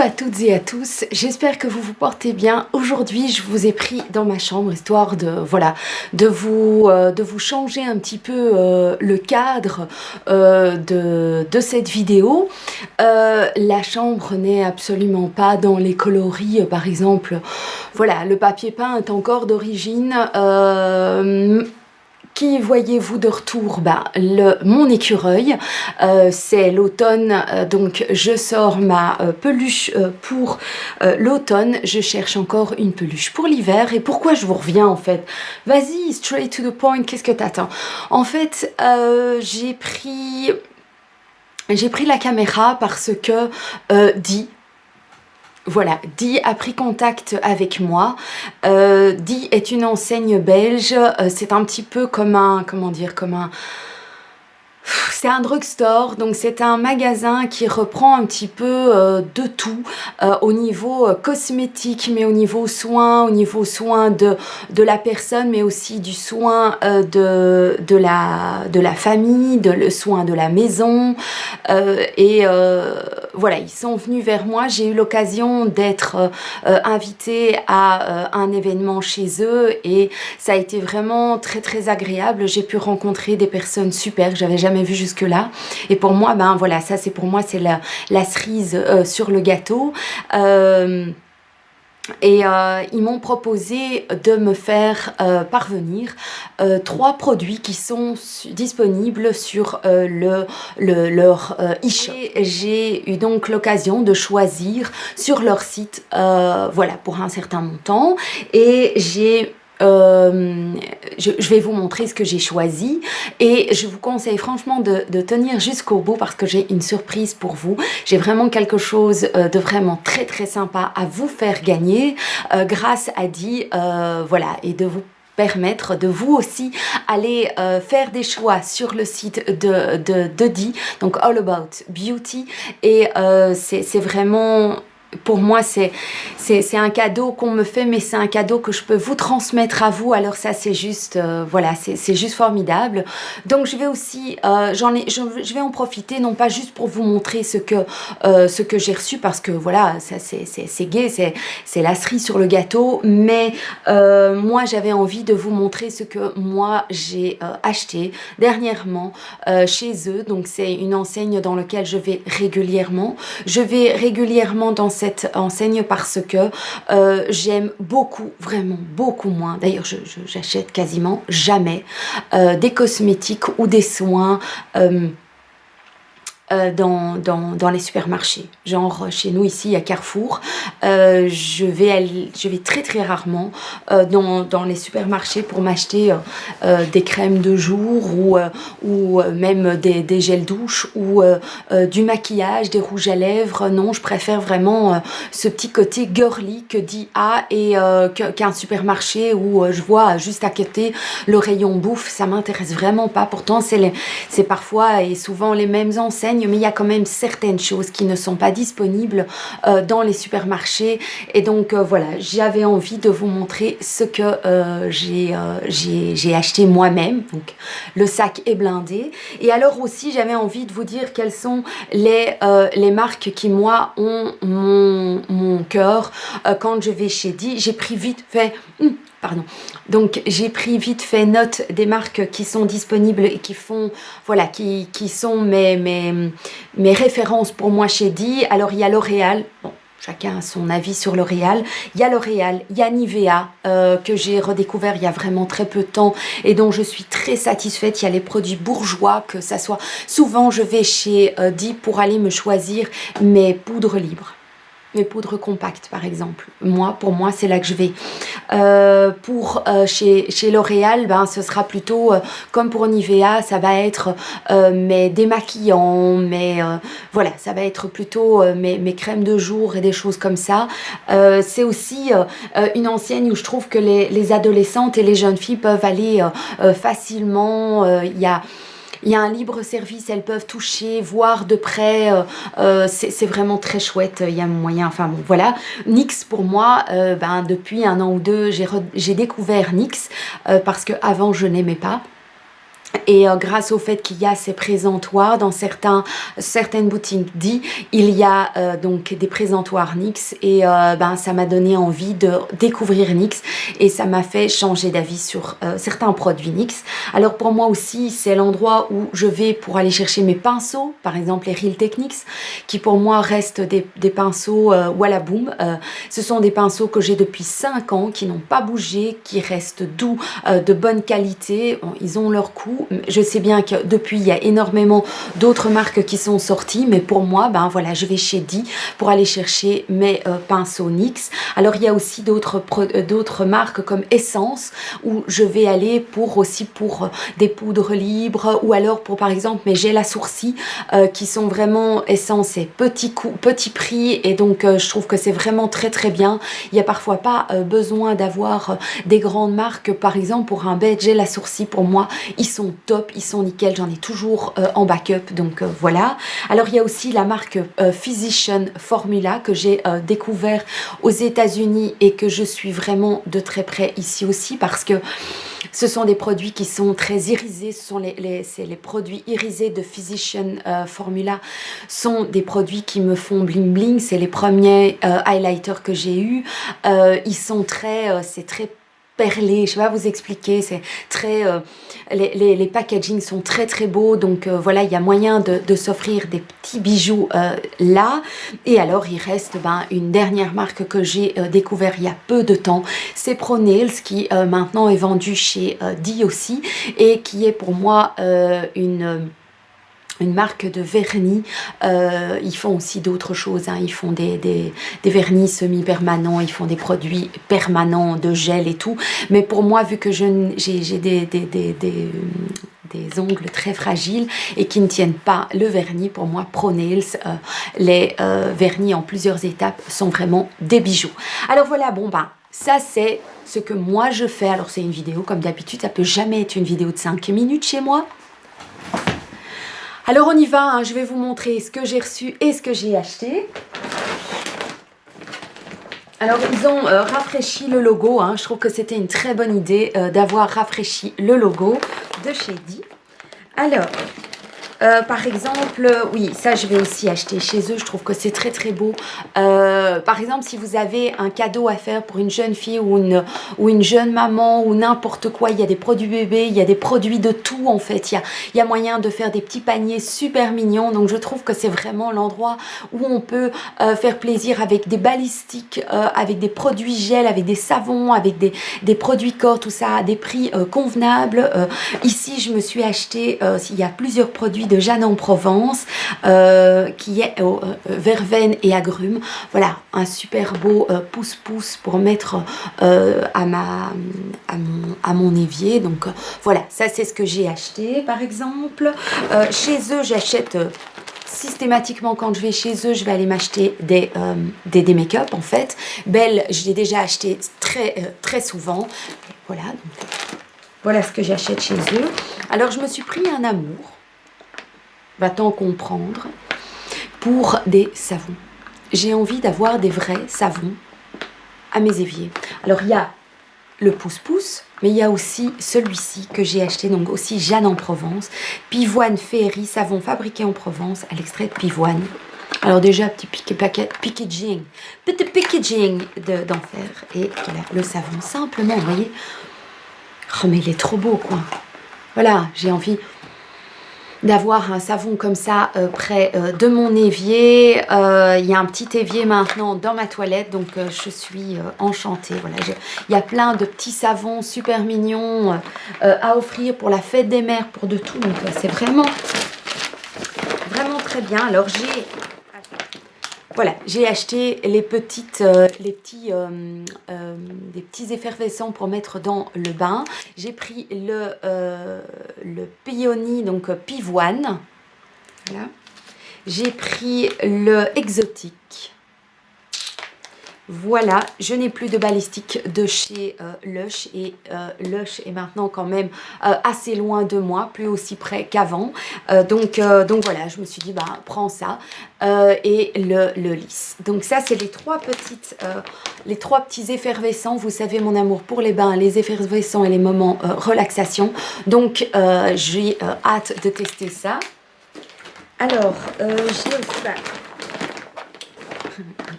à toutes et à tous, j'espère que vous vous portez bien. Aujourd'hui, je vous ai pris dans ma chambre, histoire de, voilà, de vous changer un petit peu le cadre de cette vidéo. La chambre n'est absolument pas dans les coloris, par exemple, voilà, le papier peint est encore d'origine. Qui voyez-vous de retour? Mon écureuil, c'est l'automne, donc je sors ma peluche pour l'automne, je cherche encore une peluche pour l'hiver. Et pourquoi je vous reviens en fait? Vas-y, straight to the point, qu'est-ce que t'attends? En fait, j'ai pris la caméra parce que Di a pris contact avec moi. Di est une enseigne belge. C'est un petit peu comme un, c'est un drugstore, donc c'est un magasin qui reprend un petit peu de tout au niveau cosmétique, mais au niveau soin de la personne, mais aussi du soin de la famille, le soin de la maison. Voilà, ils sont venus vers moi. J'ai eu l'occasion d'être invitée à un événement chez eux et ça a été vraiment très très agréable. J'ai pu rencontrer des personnes super que j'avais jamais vues jusque-là. Et pour moi, voilà, ça c'est pour moi, c'est la cerise sur le gâteau. Ils m'ont proposé de me faire parvenir 3 produits qui sont disponibles sur leur e-shop. J'ai eu donc l'occasion de choisir sur leur site, voilà, pour un certain montant. Et je vais vous montrer ce que j'ai choisi et je vous conseille franchement de tenir jusqu'au bout parce que j'ai une surprise pour vous. J'ai vraiment quelque chose de vraiment très très sympa à vous faire gagner grâce à Di, voilà, et de vous permettre de vous aussi aller faire des choix sur le site de Di, donc All About Beauty. Et c'est vraiment... Pour moi, c'est un cadeau qu'on me fait, mais c'est un cadeau que je peux vous transmettre à vous. Alors ça, c'est juste, voilà, c'est juste formidable. Donc je vais aussi, je vais en profiter, non pas juste pour vous montrer ce que j'ai reçu, parce que voilà, ça c'est gai, c'est la cerise sur le gâteau. Mais moi, j'avais envie de vous montrer ce que moi j'ai acheté dernièrement chez eux. Donc c'est une enseigne dans laquelle je vais régulièrement. Je vais régulièrement dans cette enseigne parce que j'aime beaucoup, vraiment beaucoup moins. D'ailleurs, j'achète quasiment jamais des cosmétiques ou des soins dans les supermarchés. Genre chez nous ici à Carrefour, je vais très très rarement dans les supermarchés pour m'acheter des crèmes de jour ou même des gels douche ou du maquillage, des rouges à lèvres. Non, je préfère vraiment ce petit côté girly que Di a et qu'un supermarché où je vois juste à côté le rayon bouffe. Ça m'intéresse vraiment pas. Pourtant c'est parfois et souvent les mêmes enseignes, mais il y a quand même certaines choses qui ne sont pas disponibles dans les supermarchés. Et donc voilà, j'avais envie de vous montrer ce que j'ai acheté moi-même. Donc le sac est blindé. Et alors aussi, j'avais envie de vous dire quelles sont les marques qui, moi, ont mon cœur quand je vais chez Di. J'ai pris vite fait... Donc j'ai pris vite fait note des marques qui sont disponibles et qui font, voilà, qui sont mes références pour moi chez Di. Alors il y a L'Oréal, bon, chacun a son avis sur L'Oréal. Il y a L'Oréal, il y a Nivea que j'ai redécouvert il y a vraiment très peu de temps et dont je suis très satisfaite. Il y a les produits bourgeois, que ça soit... Souvent je vais chez Di pour aller me choisir mes poudres libres. Mes poudres compactes par exemple. Pour moi c'est là que je vais. Chez L'Oréal, ce sera plutôt comme pour Nivea, ça va être mes démaquillants, voilà, ça va être plutôt mes crèmes de jour et des choses comme ça. C'est aussi une enseigne où je trouve que les adolescentes et les jeunes filles peuvent aller facilement. Il y a un libre service, elles peuvent toucher, voir de près, c'est vraiment très chouette, il y a moyen, enfin bon, voilà. NYX pour moi, depuis 1 an ou 2, j'ai découvert NYX parce qu'avant je n'aimais pas. Et grâce au fait qu'il y a ces présentoirs dans certaines boutiques dit, il y a donc des présentoirs NYX et ben, ça m'a donné envie de découvrir NYX et ça m'a fait changer d'avis sur certains produits NYX. Alors pour moi aussi, c'est l'endroit où je vais pour aller chercher mes pinceaux, par exemple les Real Techniques, qui pour moi restent des pinceaux Walla Boom. Ce sont des pinceaux que j'ai depuis 5 ans, qui n'ont pas bougé, qui restent doux, de bonne qualité. Bon, ils ont leur coût. Je sais bien que depuis, il y a énormément d'autres marques qui sont sorties, mais pour moi, ben voilà, je vais chez Di pour aller chercher mes pinceaux NYX. Alors, il y a aussi d'autres marques comme Essence, où je vais aller pour des poudres libres, ou alors pour, par exemple, mes gels à sourcils, qui sont vraiment Essence et petit prix, et donc je trouve que c'est vraiment très très bien. Il n'y a parfois pas besoin d'avoir des grandes marques, par exemple, pour un beige gel à sourcils, pour moi, ils sont top, ils sont nickel, j'en ai toujours en backup, donc voilà. Alors il y a aussi la marque Physician Formula que j'ai découvert aux États-Unis et que je suis vraiment de très près ici aussi, parce que ce sont des produits qui sont très irisés. Ce sont les produits irisés de Physician Formula sont des produits qui me font bling bling. C'est les premiers highlighters que j'ai eu. Ils sont c'est très perlé, je vais pas vous expliquer, c'est très les packaging sont très très beaux, donc voilà, il y a moyen de s'offrir des petits bijoux là. Et alors il reste une dernière marque que j'ai découvert il y a peu de temps, c'est Pro Nails, qui maintenant est vendu chez Di aussi, et qui est pour moi une marque de vernis. Ils font aussi d'autres choses, hein. Ils font des vernis semi-permanents, ils font des produits permanents de gel et tout, mais pour moi, vu que j'ai des ongles très fragiles et qui ne tiennent pas le vernis, pour moi Pro Nails, les vernis en plusieurs étapes sont vraiment des bijoux. Alors voilà, bon ça c'est ce que moi je fais. Alors c'est une vidéo comme d'habitude, ça peut jamais être une vidéo de 5 minutes chez moi. Alors on y va, hein. Je vais vous montrer ce que j'ai reçu et ce que j'ai acheté. Alors ils ont rafraîchi le logo, hein. Je trouve que c'était une très bonne idée d'avoir rafraîchi le logo de chez Di. Alors, par exemple, oui, ça je vais aussi acheter chez eux, je trouve que c'est très très beau. Par exemple, si vous avez un cadeau à faire pour une jeune fille ou une jeune maman ou n'importe quoi, il y a des produits bébés, il y a des produits de tout en fait. Il y a moyen de faire des petits paniers super mignons, donc je trouve que c'est vraiment l'endroit où on peut faire plaisir avec des balistiques, avec des produits gel, avec des savons, avec des produits corps, tout ça à des prix convenables. Ici, je me suis acheté, il y a plusieurs produits de Jeanne en Provence, qui est verveine et agrumes. Voilà, un super beau pouce-pouce pour mettre à mon évier. Donc voilà, ça c'est ce que j'ai acheté par exemple. Chez eux, j'achète systématiquement quand je vais chez eux, je vais aller m'acheter des make-up en fait. Belle, je l'ai déjà acheté très souvent. Voilà, donc voilà ce que j'achète chez eux. Alors je me suis pris un amour, va-t-on comprendre, pour des savons. J'ai envie d'avoir des vrais savons à mes éviers. Alors il y a le pouce-pouce, mais il y a aussi celui-ci que j'ai acheté, donc aussi Jeanne en Provence, Pivoine Féerie, savon fabriqué en Provence à l'extrait de pivoine. Alors déjà, petit packaging d'enfer. Et voilà, le savon, simplement, vous voyez. Oh mais il est trop beau quoi. Voilà, j'ai envie d'avoir un savon comme ça près de mon évier. Il y a un petit évier maintenant dans ma toilette, donc je suis enchantée. Voilà, il y a plein de petits savons super mignons à offrir pour la fête des mères, pour de tout. Donc c'est vraiment très bien. Alors j'ai acheté les petits effervescents pour mettre dans le bain. J'ai pris le Peony, donc pivoine. Voilà. J'ai pris le exotique. Voilà, je n'ai plus de balistique de chez Lush et Lush est maintenant quand même assez loin de moi, plus aussi près qu'avant. Donc voilà, je me suis dit, bah prends ça et le lisse. Donc ça, c'est les trois petits effervescents. Vous savez mon amour pour les bains, les effervescents et les moments relaxation. Donc j'ai hâte de tester ça. Alors, j'ai aussi,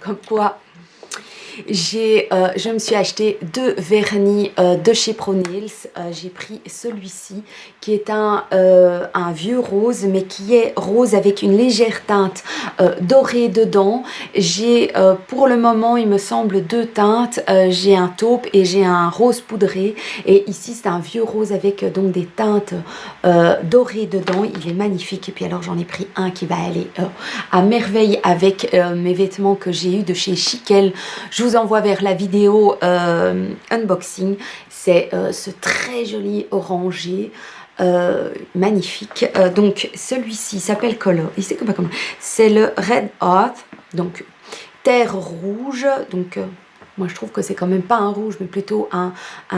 comme quoi... je me suis acheté 2 vernis de chez Pro Nails. J'ai pris celui-ci qui est un vieux rose, mais qui est rose avec une légère teinte dorée dedans. J'ai pour le moment, il me semble, 2 teintes. J'ai un taupe et j'ai un rose poudré. Et ici, c'est un vieux rose avec donc des teintes dorées dedans. Il est magnifique. Et puis alors, j'en ai pris un qui va aller à merveille avec mes vêtements que j'ai eu de chez Chiquel. Je vous envoie vers la vidéo unboxing. C'est ce très joli orangé. Magnifique. Donc celui-ci s'appelle Color. C'est le Red Earth, donc terre rouge. Donc moi je trouve que c'est quand même pas un rouge, mais plutôt un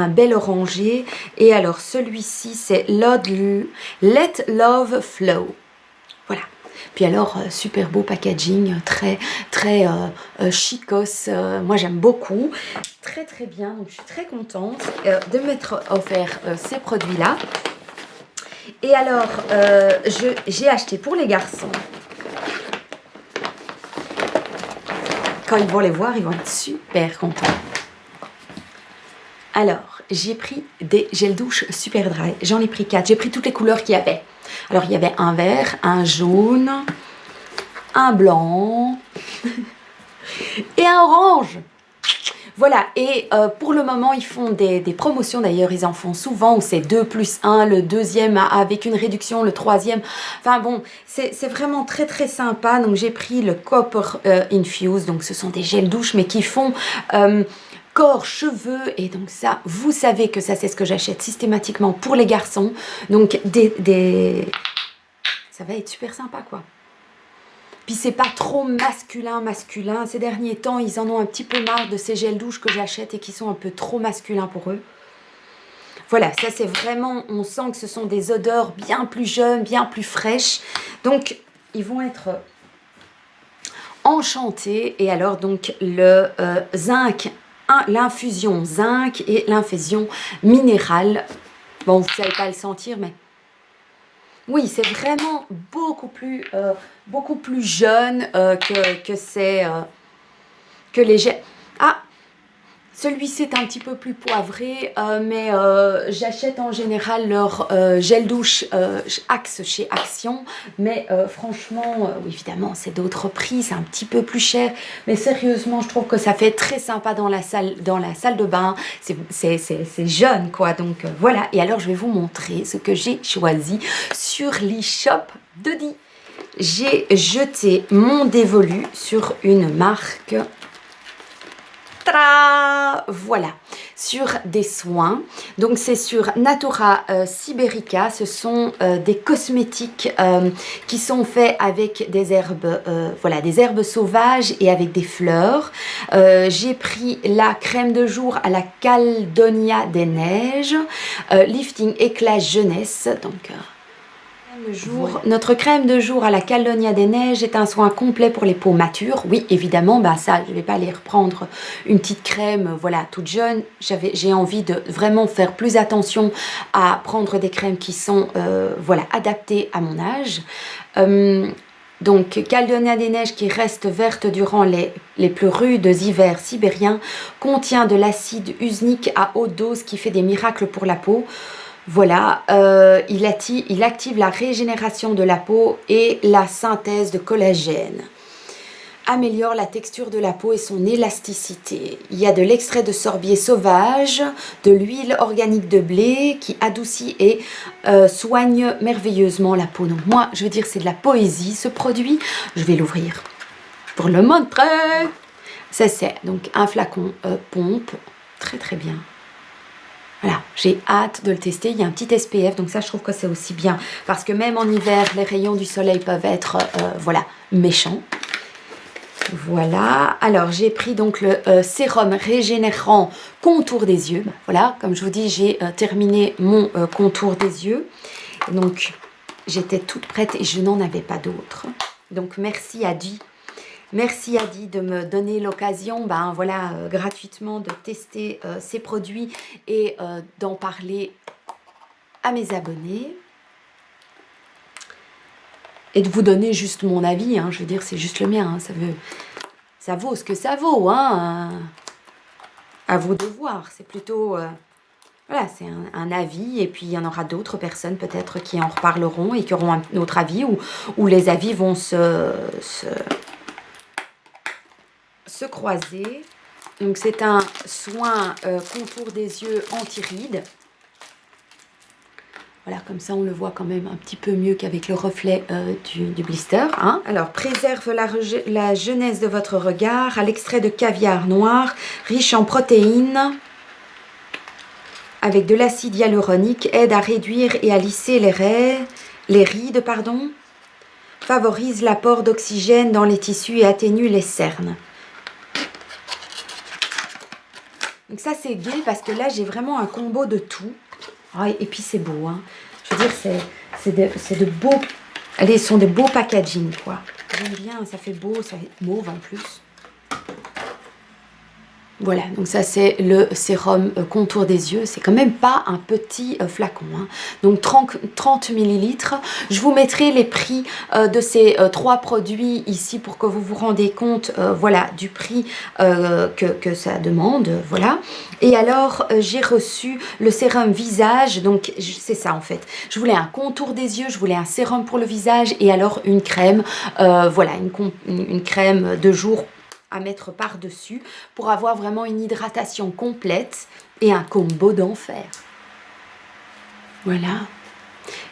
bel orangé. Et alors celui-ci c'est Let Love Flow. Voilà. Puis alors, super beau packaging, très chicos, moi j'aime beaucoup, très bien, donc je suis très contente de m'être offert ces produits-là. Et alors, j'ai acheté pour les garçons, quand ils vont les voir, ils vont être super contents. Alors, j'ai pris des gels douche super dry, j'en ai pris 4, j'ai pris toutes les couleurs qu'il y avait. Alors, il y avait un vert, un jaune, un blanc et un orange. Voilà, et pour le moment, ils font des promotions. D'ailleurs, ils en font souvent, où c'est 2 + 1, le deuxième avec une réduction, le troisième. Enfin bon, c'est vraiment très sympa. Donc, j'ai pris le Copper Infuse. Donc, ce sont des gels douche, mais qui font... corps, cheveux, et donc ça, vous savez que ça c'est ce que j'achète systématiquement pour les garçons, donc ça va être super sympa quoi. Puis c'est pas trop masculin, ces derniers temps ils en ont un petit peu marre de ces gels douche que j'achète et qui sont un peu trop masculins pour eux. Voilà, ça c'est vraiment, on sent que ce sont des odeurs bien plus jeunes, bien plus fraîches, donc ils vont être enchantés. Et alors donc le zinc, l'infusion zinc et l'infusion minérale. Bon, vous ne savez pas le sentir, mais oui, c'est vraiment beaucoup plus jeune que les gels. Ah, celui-ci est un petit peu plus poivré, mais j'achète en général leur gel douche Axe chez Action. Mais franchement, oui, évidemment, c'est d'autres prix, c'est un petit peu plus cher. Mais sérieusement, je trouve que ça fait très sympa dans la salle de bain. C'est jeune, quoi. Donc voilà. Et alors, je vais vous montrer ce que j'ai choisi sur l'e-shop de Di. J'ai jeté mon dévolu sur une marque... Voilà, sur des soins. Donc c'est sur Natura Siberica. Ce sont des cosmétiques qui sont faits avec des herbes, voilà, des herbes sauvages et avec des fleurs. J'ai pris la crème de jour à la Caledonia des neiges, lifting éclat jeunesse. Donc notre crème de jour à la Caledonia des neiges est un soin complet pour les peaux matures. Oui, évidemment, bah ça, je ne vais pas aller reprendre une petite crème, voilà, toute jeune. J'ai envie de vraiment faire plus attention à prendre des crèmes qui sont, voilà, adaptées à mon âge. Donc, Caledonia des neiges qui reste verte durant les plus rudes hivers sibériens, contient de l'acide usnique à haute dose qui fait des miracles pour la peau. Voilà, il active la régénération de la peau et la synthèse de collagène. Améliore la texture de la peau et son élasticité. Il y a de l'extrait de sorbier sauvage, de l'huile organique de blé qui adoucit et soigne merveilleusement la peau. Donc moi, je veux dire, c'est de la poésie ce produit. Je vais l'ouvrir pour le montrer. Ça c'est donc un flacon pompe, très bien. Voilà, j'ai hâte de le tester. Il y a un petit SPF, donc ça je trouve que c'est aussi bien. Parce que même en hiver, les rayons du soleil peuvent être, voilà, méchants. Voilà, alors j'ai pris donc le sérum régénérant contour des yeux. Voilà, comme je vous dis, j'ai terminé mon contour des yeux. Donc j'étais toute prête et je n'en avais pas d'autre. Donc merci Adi. Merci Adi de me donner l'occasion, voilà, gratuitement de tester ces produits et d'en parler à mes abonnés. Et de vous donner juste mon avis, hein. Je veux dire, c'est juste le mien, hein. Ça vaut ce que ça vaut, hein. À vous de voir, c'est plutôt... voilà, c'est un avis, et puis il y en aura d'autres personnes peut-être qui en reparleront et qui auront un autre avis, ou les avis vont se croiser. Donc c'est un soin contour des yeux anti-rides. Voilà, comme ça on le voit quand même un petit peu mieux qu'avec le reflet du blister. Hein. Alors, préserve la jeunesse de votre regard à l'extrait de caviar noir, riche en protéines, avec de l'acide hyaluronique, aide à réduire et à lisser les rides, favorise l'apport d'oxygène dans les tissus et atténue les cernes. Donc ça c'est gai parce que là j'ai vraiment un combo de tout. Ah, et puis c'est beau, hein. Je veux dire, c'est de beaux... Allez, ce sont de beaux packaging, quoi. J'aime bien, ça fait beau, ça fait mauve en plus. Voilà, donc ça c'est le sérum contour des yeux. C'est quand même pas un petit flacon, hein. Donc 30 ml. Je vous mettrai les prix de ces trois produits ici pour que vous vous rendez compte voilà, du prix que ça demande. Voilà. Et alors j'ai reçu le sérum visage. Donc c'est ça en fait. Je voulais un contour des yeux, je voulais un sérum pour le visage et alors une crème. Voilà, une crème de jour à mettre par-dessus pour avoir vraiment une hydratation complète et un combo d'enfer. Voilà.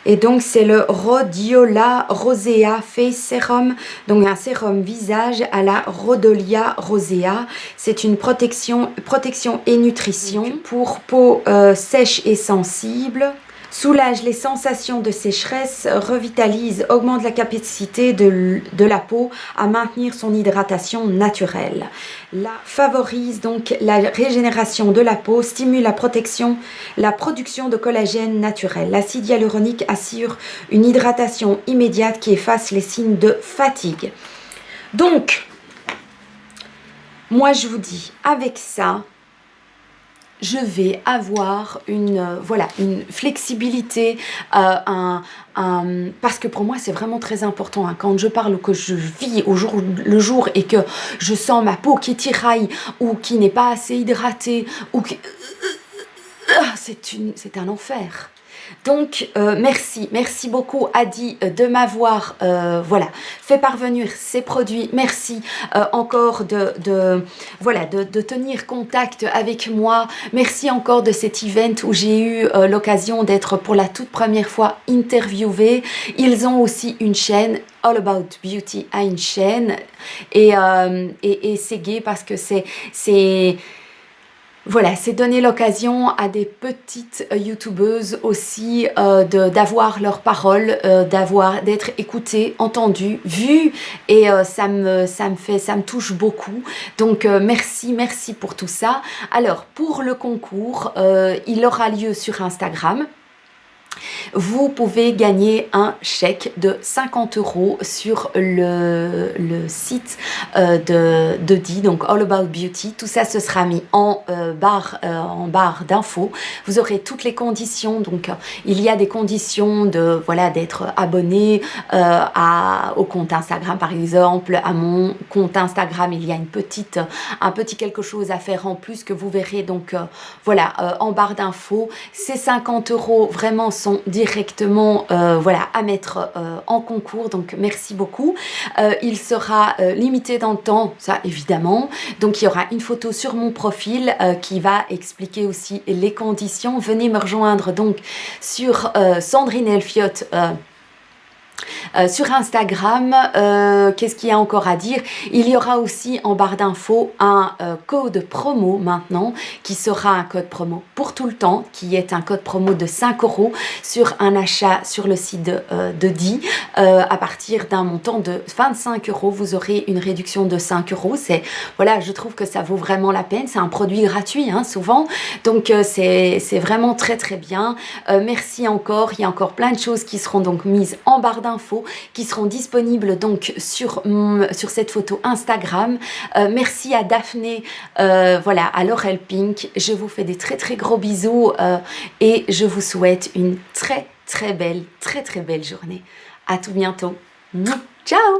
Et donc c'est le Rhodiola Rosea Face Serum, donc un sérum visage à la Rhodolia Rosea. C'est une protection et nutrition pour peau sèche et sensible. Soulage les sensations de sécheresse, revitalise, augmente la capacité de la peau à maintenir son hydratation naturelle. Favorise donc la régénération de la peau, stimule la production de collagène naturel. L'acide hyaluronique assure une hydratation immédiate qui efface les signes de fatigue. Donc, moi je vous dis, avec ça, je vais avoir une flexibilité, parce que pour moi c'est vraiment très important, hein, quand je parle ou que je vis au jour le jour et que je sens ma peau qui tiraille ou qui n'est pas assez hydratée ou qui... c'est un enfer. Donc merci beaucoup Adi de m'avoir fait parvenir ces produits. Merci encore de tenir contact avec moi. Merci encore de cet event où j'ai eu l'occasion d'être pour la toute première fois interviewée. Ils ont aussi une chaîne. All About Beauty a une chaîne et c'est gai parce que c'est donner l'occasion à des petites youtubeuses aussi d'avoir leur parole, d'être écoutées, entendues, vues, et ça me touche beaucoup. Donc merci pour tout ça. Alors pour le concours, il aura lieu sur Instagram. Vous pouvez gagner un chèque de 50 € sur le site de Di, donc All About Beauty. Tout ça, ce sera mis en barre d'infos. Vous aurez toutes les conditions. Donc, il y a des conditions d'être abonné au compte Instagram, par exemple. À mon compte Instagram, il y a un petit quelque chose à faire en plus que vous verrez donc en barre d'infos. Ces 50 € vraiment sont directement à mettre en concours, donc merci beaucoup. Il sera limité dans le temps, ça évidemment, donc il y aura une photo sur mon profil qui va expliquer aussi les conditions. Venez me rejoindre donc sur Sandrine Elfiotte Sur Instagram, qu'est-ce qu'il y a encore à dire? Il y aura aussi en barre d'infos un code promo maintenant qui sera un code promo pour tout le temps, qui est un code promo de 5 € sur un achat sur le site de Di. À partir d'un montant de 25 €, vous aurez une réduction de 5 €. C'est, voilà, je trouve que ça vaut vraiment la peine. C'est un produit gratuit, hein, souvent. Donc, c'est vraiment très, très bien. Merci encore. Il y a encore plein de choses qui seront donc mises en barre d'infos, qui seront disponibles donc sur cette photo Instagram. Merci à Daphné, voilà, à Laurel Pink. Je vous fais des très, très gros bisous et je vous souhaite une très, très belle journée. À tout bientôt. Ciao!